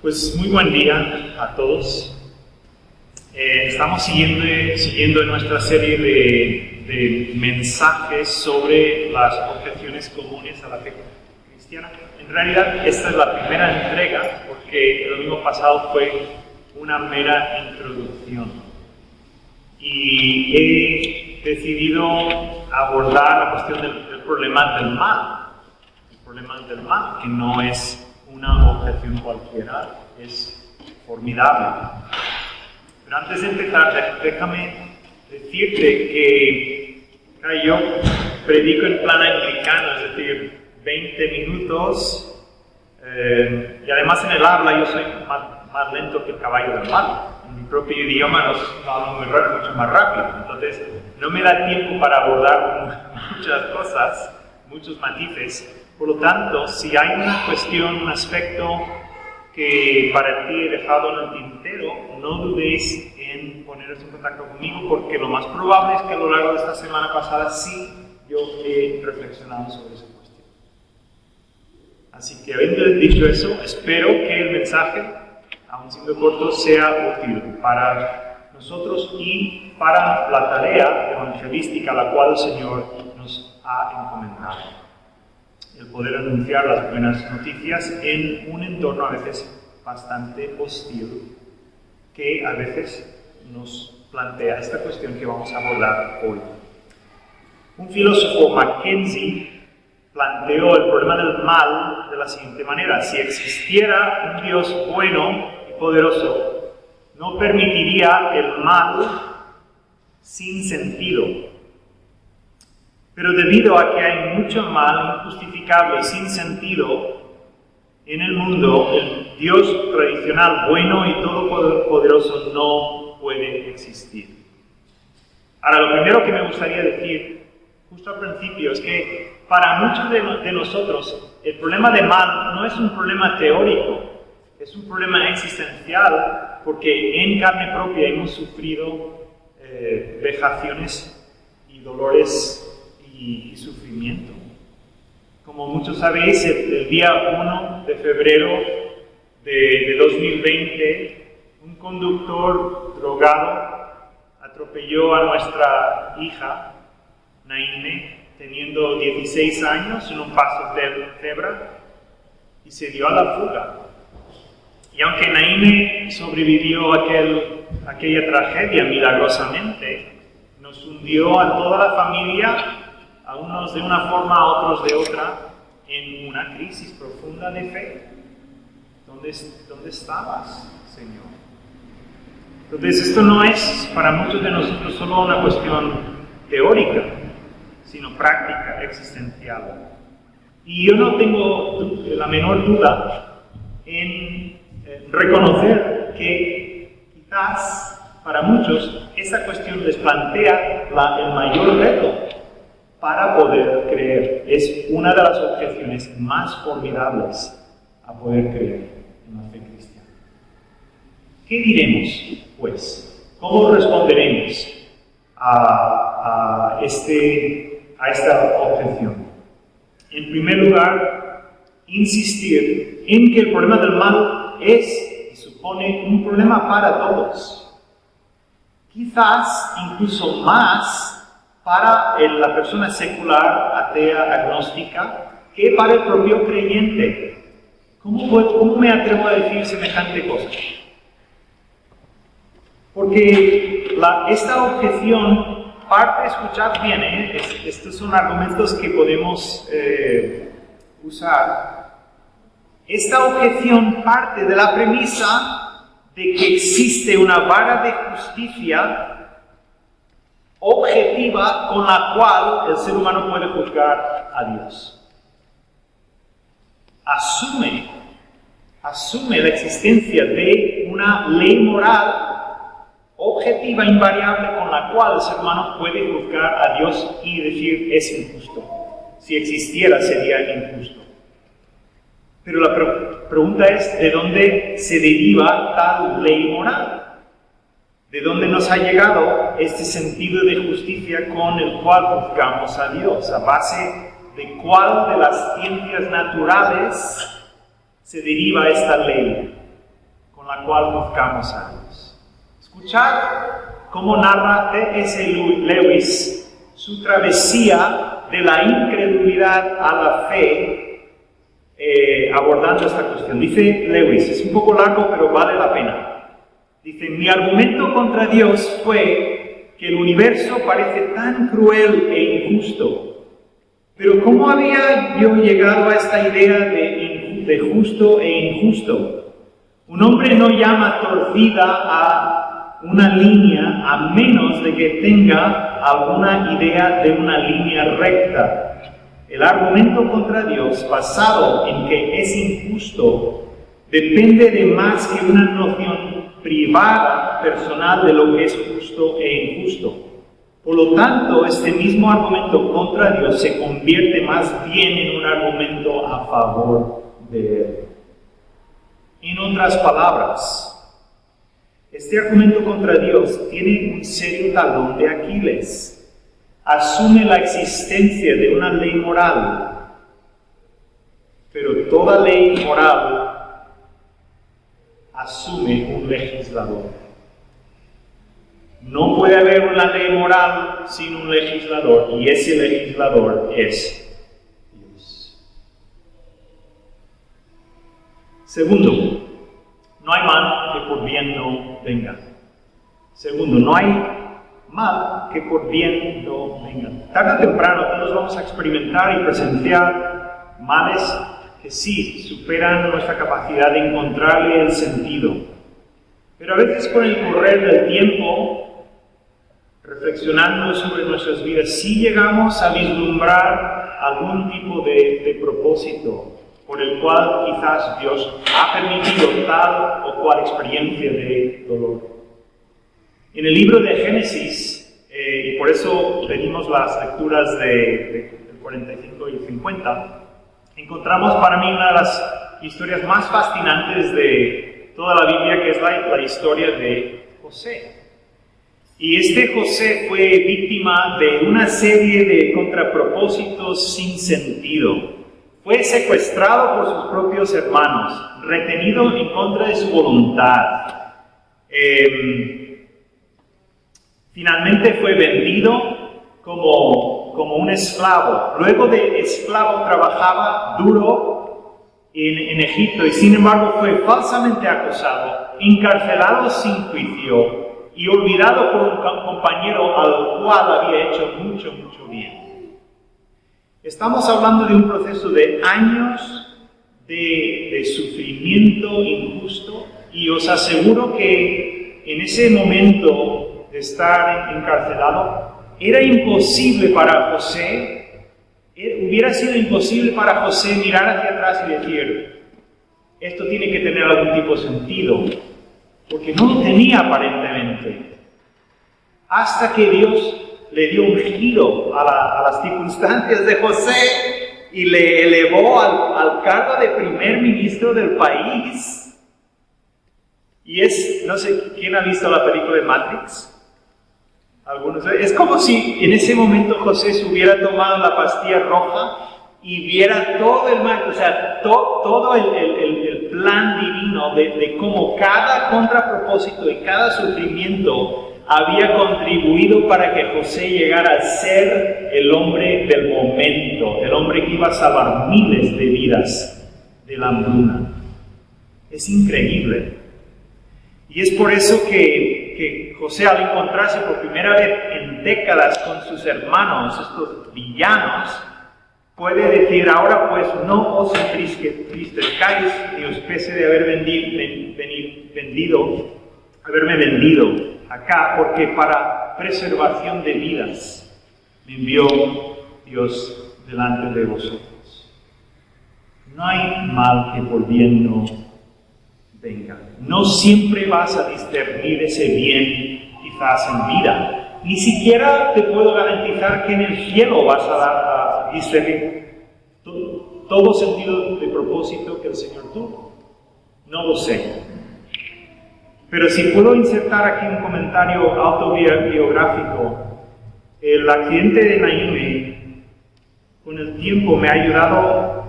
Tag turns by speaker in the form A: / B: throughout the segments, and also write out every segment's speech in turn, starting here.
A: Pues muy buen día a todos. Estamos siguiendo nuestra serie de mensajes sobre las objeciones comunes a la fe cristiana. En realidad esta es la primera entrega porque el domingo pasado fue una mera introducción. Y he decidido abordar la cuestión del problema del mal. El problema del mal, que no es una objeción cualquiera, es formidable. Pero antes de empezar, déjame decirte que yo predico en plan anglicano, es decir, 20 minutos, y además en el habla yo soy más lento que el caballo del mal. En mi propio idioma no hablo mucho más rápido, entonces no me da tiempo para abordar muchas cosas, muchos matices. Por lo tanto, si hay una cuestión, un aspecto que para ti he dejado en el tintero, no dudéis en poneros en contacto conmigo, porque lo más probable es que a lo largo de esta semana pasada sí yo he reflexionado sobre esa cuestión. Así que habiendo dicho eso, espero que el mensaje, aun siendo corto, sea útil para nosotros y para la tarea evangelística a la cual el Señor nos ha encomendado. El poder anunciar las buenas noticias en un entorno a veces bastante hostil, que a veces nos plantea esta cuestión que vamos a abordar hoy. Un filósofo, Mackenzie, planteó el problema del mal de la siguiente manera: si existiera un Dios bueno y poderoso, no permitiría el mal sin sentido. Pero debido a que hay mucho mal injustificable y sin sentido en el mundo, el Dios tradicional, bueno y todopoderoso no puede existir. Ahora, lo primero que me gustaría decir, justo al principio, es que para muchos de nosotros el problema de mal no es un problema teórico, es un problema existencial, porque en carne propia hemos sufrido vejaciones y dolores y sufrimiento. Como muchos sabéis, el día 1 de febrero de 2020, un conductor drogado atropelló a nuestra hija, Naime, teniendo 16 años, en un paso de cebra, y se dio a la fuga. Y aunque Naime sobrevivió a aquella tragedia milagrosamente, nos hundió a toda la familia, a unos de una forma, a otros de otra, en una crisis profunda de fe. ¿Dónde estabas, Señor? Entonces, esto no es para muchos de nosotros solo una cuestión teórica, sino práctica, existencial. Y yo no tengo la menor duda en reconocer que quizás para muchos esa cuestión les plantea el mayor reto para poder creer. Es una de las objeciones más formidables a poder creer en la fe cristiana. ¿Qué diremos, pues? ¿Cómo responderemos a esta objeción? En primer lugar, insistir en que el problema del mal es y supone un problema para todos. Quizás incluso más para la persona secular, atea, agnóstica, que para el propio creyente. ¿Cómo me atrevo a decir semejante cosa? Porque esta objeción parte, escuchad bien, estos son argumentos que podemos usar. Esta objeción parte de la premisa de que existe una vara de justicia objetiva con la cual el ser humano puede juzgar a Dios. Asume la existencia de una ley moral objetiva, invariable, con la cual el ser humano puede juzgar a Dios y decir es injusto. Si existiera sería injusto. Pero la pregunta es, ¿de dónde se deriva tal ley moral? ¿De dónde nos ha llegado este sentido de justicia con el cual juzgamos a Dios? ¿A base de cuál de las ciencias naturales se deriva esta ley? la cual buscamos a Dios. Escuchad cómo narra T.S. Lewis su travesía de la incredulidad a la fe abordando esta cuestión. Dice Lewis, es un poco largo pero vale la pena. Dice, mi argumento contra Dios fue que el universo parece tan cruel e injusto. Pero ¿cómo había yo llegado a esta idea de justo e injusto? Un hombre no llama torcida a una línea a menos de que tenga alguna idea de una línea recta. El argumento contra Dios, basado en que es injusto, depende de más que una noción privada, personal, de lo que es justo e injusto. Por lo tanto, este mismo argumento contra Dios se convierte más bien en un argumento a favor de Él. En otras palabras, este argumento contra Dios tiene un serio talón de Aquiles. Asume la existencia de una ley moral, pero toda ley moral asume un legislador. No puede haber una ley moral sin un legislador, y ese legislador es Dios. Segundo, no hay mal que por bien no venga. Segundo, no hay mal que por bien no venga. Tarde o temprano todos vamos a experimentar y presenciar males que sí superan nuestra capacidad de encontrarle el sentido. Pero a veces con el correr del tiempo, reflexionando sobre nuestras vidas, sí llegamos a vislumbrar algún tipo de propósito por el cual quizás Dios ha permitido tal o cual experiencia de dolor. En el libro de Génesis, y por eso pedimos las lecturas del 45 y el 50, encontramos para mí una de las historias más fascinantes de toda la Biblia, que es la historia de José. Y este José fue víctima de una serie de contrapropósitos sin sentido. Fue secuestrado por sus propios hermanos, retenido en contra de su voluntad. Finalmente fue vendido como un esclavo. Luego de esclavo trabajaba duro en Egipto y sin embargo fue falsamente acusado, encarcelado sin juicio y olvidado por un compañero al cual había hecho mucho bien. Estamos hablando de un proceso de años de sufrimiento injusto, y os aseguro que en ese momento de estar encarcelado era imposible para José, hubiera sido imposible para José mirar hacia atrás y decir, esto tiene que tener algún tipo de sentido, porque no lo tenía aparentemente. Hasta que Dios le dio un giro a las circunstancias de José y le elevó al cargo de primer ministro del país. Y no sé, ¿quién ha visto la película de Matrix? Algunos. Es como si en ese momento José se hubiera tomado la pastilla roja y viera todo el mal, o sea, todo el plan divino de cómo cada contrapropósito y cada sufrimiento había contribuido para que José llegara a ser el hombre del momento, el hombre que iba a salvar miles de vidas de la hambruna. Es increíble. Y es por eso que José, al encontrarse por primera vez en décadas con sus hermanos, estos villanos, puede decir, ahora pues no os entristezcáis ni os pese de haberme vendido acá, porque para preservación de vidas me envió Dios delante de vosotros. No hay mal que por bien no venga. No siempre vas a discernir ese bien quizás en vida. Ni siquiera te puedo garantizar que en el cielo vas a discernir todo sentido de propósito que el Señor tuvo. No lo sé. Pero si puedo insertar aquí un comentario autobiográfico, el accidente de Naime con el tiempo me ha ayudado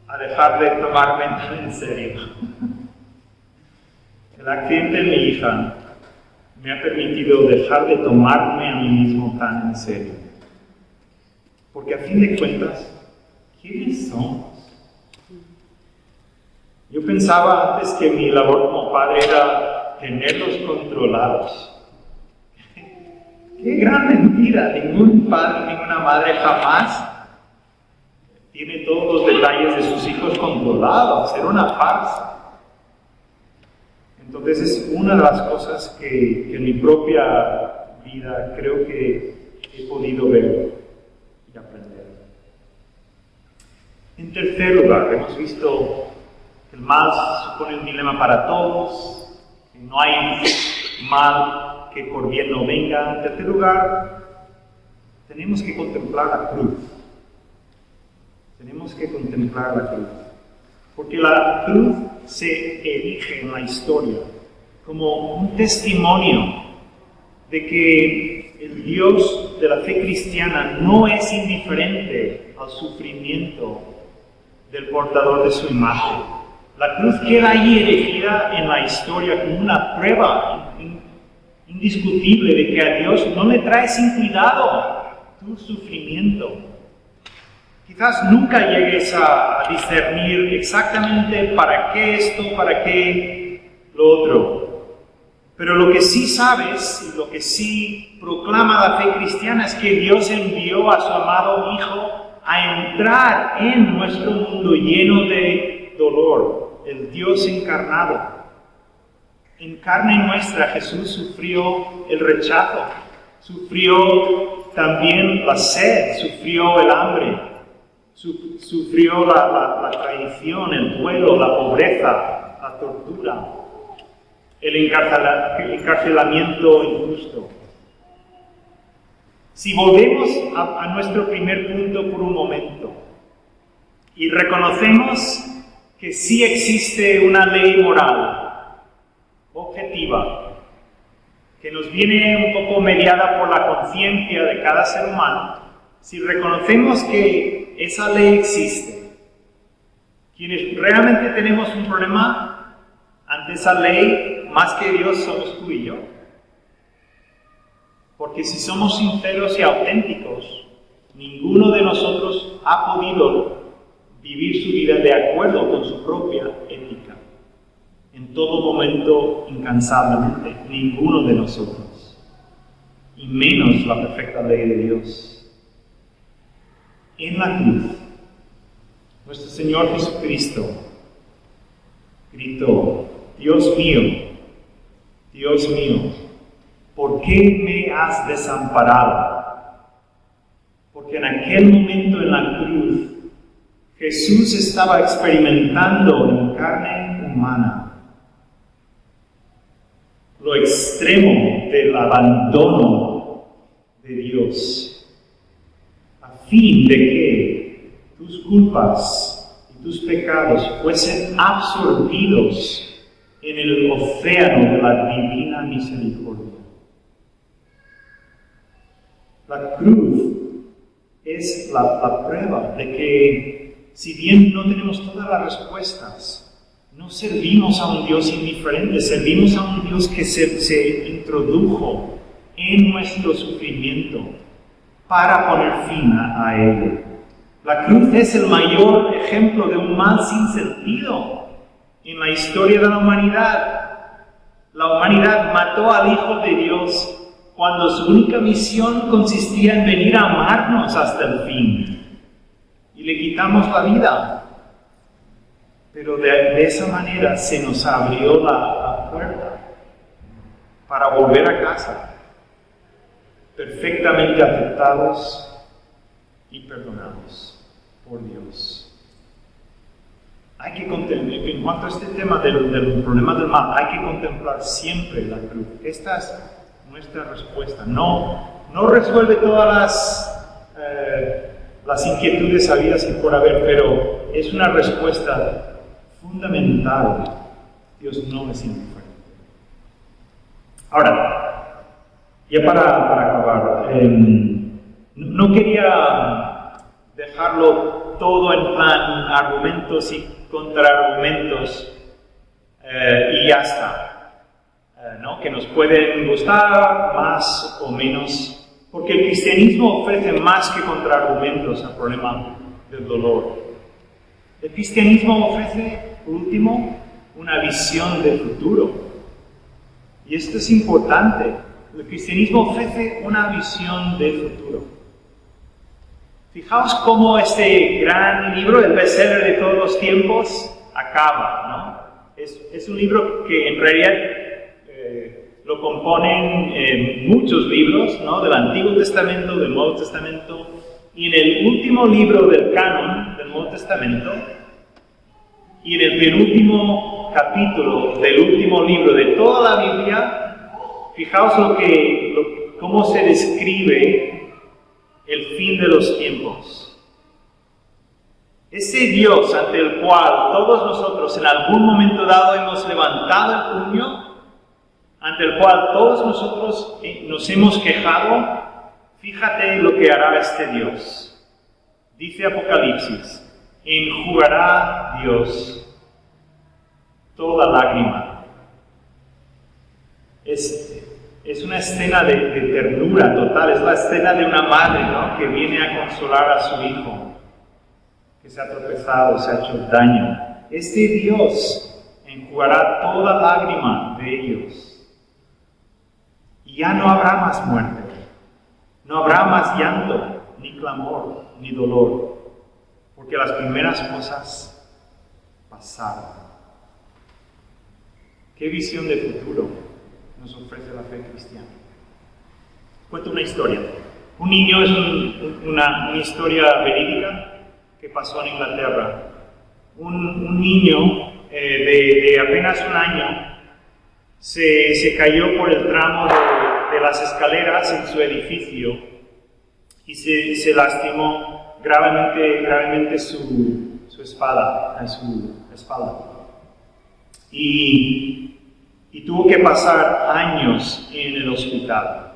A: a dejar de tomarme en serio. El accidente de mi hija me ha permitido dejar de tomarme a mí mismo tan en serio. Porque a fin de cuentas, ¿quiénes somos? Yo pensaba antes que mi labor como padre era tenerlos controlados. ¡Qué gran mentira! Ningún padre, ninguna madre jamás tiene todos los detalles de sus hijos controlados. Era una farsa. Entonces es una de las cosas que en mi propia vida creo que he podido ver y aprender. En tercer lugar, hemos visto que el mal supone un dilema para todos, que no hay mal que por bien no venga. En tercer lugar, tenemos que contemplar la cruz. Tenemos que contemplar la cruz. Porque la cruz se erige en la historia como un testimonio de que el Dios de la fe cristiana no es indiferente al sufrimiento del portador de su imagen. La cruz queda ahí erigida en la historia como una prueba indiscutible de que a Dios no le trae sin cuidado tu sufrimiento. Quizás nunca llegues a discernir exactamente para qué esto, para qué lo otro. Pero lo que sí sabes y lo que sí proclama la fe cristiana es que Dios envió a su amado Hijo a entrar en nuestro mundo lleno de dolor, el Dios encarnado. En carne nuestra Jesús sufrió el rechazo, sufrió también la sed, sufrió el hambre, sufrió la traición, el duelo, la pobreza, la tortura, el encarcelamiento injusto. Si volvemos a nuestro primer punto por un momento y reconocemos que sí existe una ley moral objetiva que nos viene un poco mediada por la conciencia de cada ser humano, si reconocemos que esa ley existe, quienes realmente tenemos un problema ante esa ley más que Dios somos tú y yo. Porque si somos sinceros y auténticos, ninguno de nosotros ha podido vivir su vida de acuerdo con su propia ética. En todo momento, incansablemente, ninguno de nosotros. Y menos la perfecta ley de Dios. En la cruz, nuestro Señor Jesucristo gritó: Dios mío, ¿por qué me has desamparado? Porque en aquel momento en la cruz, Jesús estaba experimentando en carne humana lo extremo del abandono de Dios, a fin de que tus culpas y tus pecados fuesen absorbidos en el océano de la divina misericordia. La cruz es la prueba de que, si bien no tenemos todas las respuestas, no servimos a un Dios indiferente, servimos a un Dios que se introdujo en nuestro sufrimiento para poner fin a ello. La cruz es el mayor ejemplo de un mal sin sentido en la historia de la humanidad. La humanidad mató al Hijo de Dios cuando su única misión consistía en venir a amarnos hasta el fin. Y le quitamos la vida. Pero de esa manera se nos abrió la puerta para volver a casa, perfectamente aceptados y perdonados por Dios. Hay que contemplar, en cuanto a este tema del problema del mal, hay que contemplar siempre la cruz. Esta es nuestra respuesta. No resuelve todas las inquietudes habidas y por haber, pero es una respuesta fundamental. Dios no es indiferente. Ahora, ya para acabar, no quería dejarlo todo en plan argumentos y contraargumentos y ya está. ¿no? Que nos pueden gustar más o menos, porque el cristianismo ofrece más que contraargumentos al problema del dolor. El cristianismo ofrece, por último, una visión del futuro. Y esto es importante. El cristianismo ofrece una visión del futuro. Fijaos cómo este gran libro, el bestseller de todos los tiempos, acaba, ¿no? Es un libro que en realidad lo componen muchos libros, ¿no? Del Antiguo Testamento, del Nuevo Testamento, y en el último libro del canon del Nuevo Testamento, y en el penúltimo capítulo del último libro de toda la Biblia, fijaos cómo se describe el fin de los tiempos. Ese Dios ante el cual todos nosotros en algún momento dado hemos levantado el puño, ante el cual todos nosotros nos hemos quejado, fíjate lo que hará este Dios. Dice Apocalipsis, enjugará Dios toda lágrima. Es una escena de ternura total, es la escena de una madre, ¿no? Que viene a consolar a su hijo, que se ha tropezado, se ha hecho daño. Este Dios enjugará toda lágrima de ellos. Y ya no habrá más muerte, no habrá más llanto, ni clamor, ni dolor, porque las primeras cosas pasaron. ¿Qué visión de futuro nos ofrece la fe cristiana? Cuento una historia. Un niño es una historia verídica que pasó en Inglaterra. Un niño de apenas un año se cayó por el tramo de las escaleras en su edificio y se lastimó gravemente su espalda. Y tuvo que pasar años en el hospital.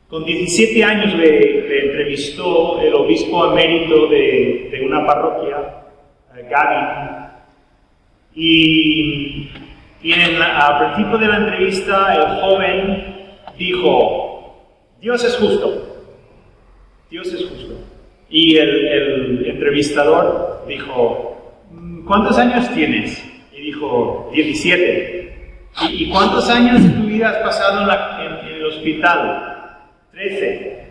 A: Con 17 años le entrevistó el obispo emérito de una parroquia, Gavin, y al principio de la entrevista el joven dijo, Dios es justo, Dios es justo. Y el entrevistador dijo, ¿cuántos años tienes? Y dijo, 17. ¿Y cuántos años de tu vida has pasado en el hospital? 13.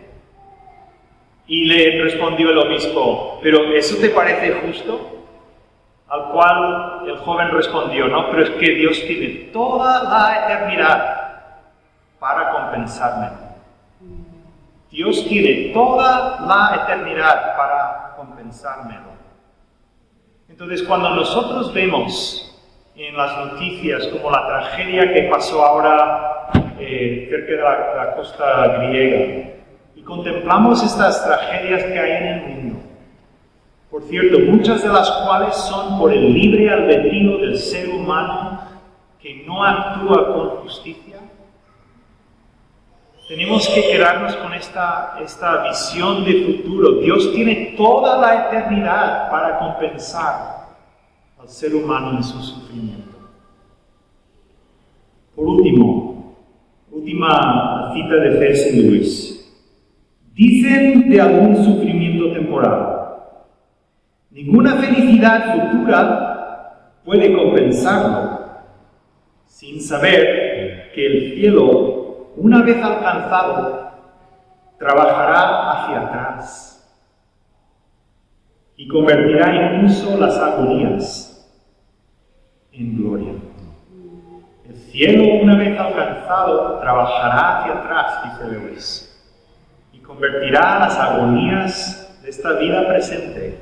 A: Y le respondió el obispo, ¿pero eso te parece justo? Al cual el joven respondió, no, pero es que Dios tiene toda la eternidad para compensarme. Dios tiene toda la eternidad para compensármelo. Entonces, cuando nosotros vemos en las noticias como la tragedia que pasó ahora cerca de la costa griega, y contemplamos estas tragedias que hay en el mundo, por cierto, muchas de las cuales son por el libre albedrío del ser humano que no actúa con justicia, tenemos que quedarnos con esta visión de futuro. Dios tiene toda la eternidad para compensar al ser humano en su sufrimiento. Por último, última cita de C.S. Lewis. Dicen de algún sufrimiento temporal, ninguna felicidad futura puede compensarlo, sin saber que el cielo, una vez alcanzado, trabajará hacia atrás y convertirá incluso las agonías en gloria. El cielo, una vez alcanzado, trabajará hacia atrás, dice Lewis, y convertirá las agonías de esta vida presente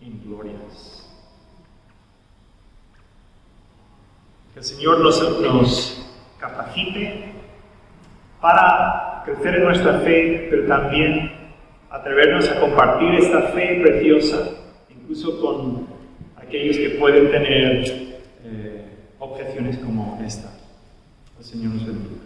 A: en glorias. Que el Señor nos capacite para crecer en nuestra fe, pero también atrevernos a compartir esta fe preciosa, incluso con aquellos que pueden tener objeciones como esta. El Señor nos bendiga.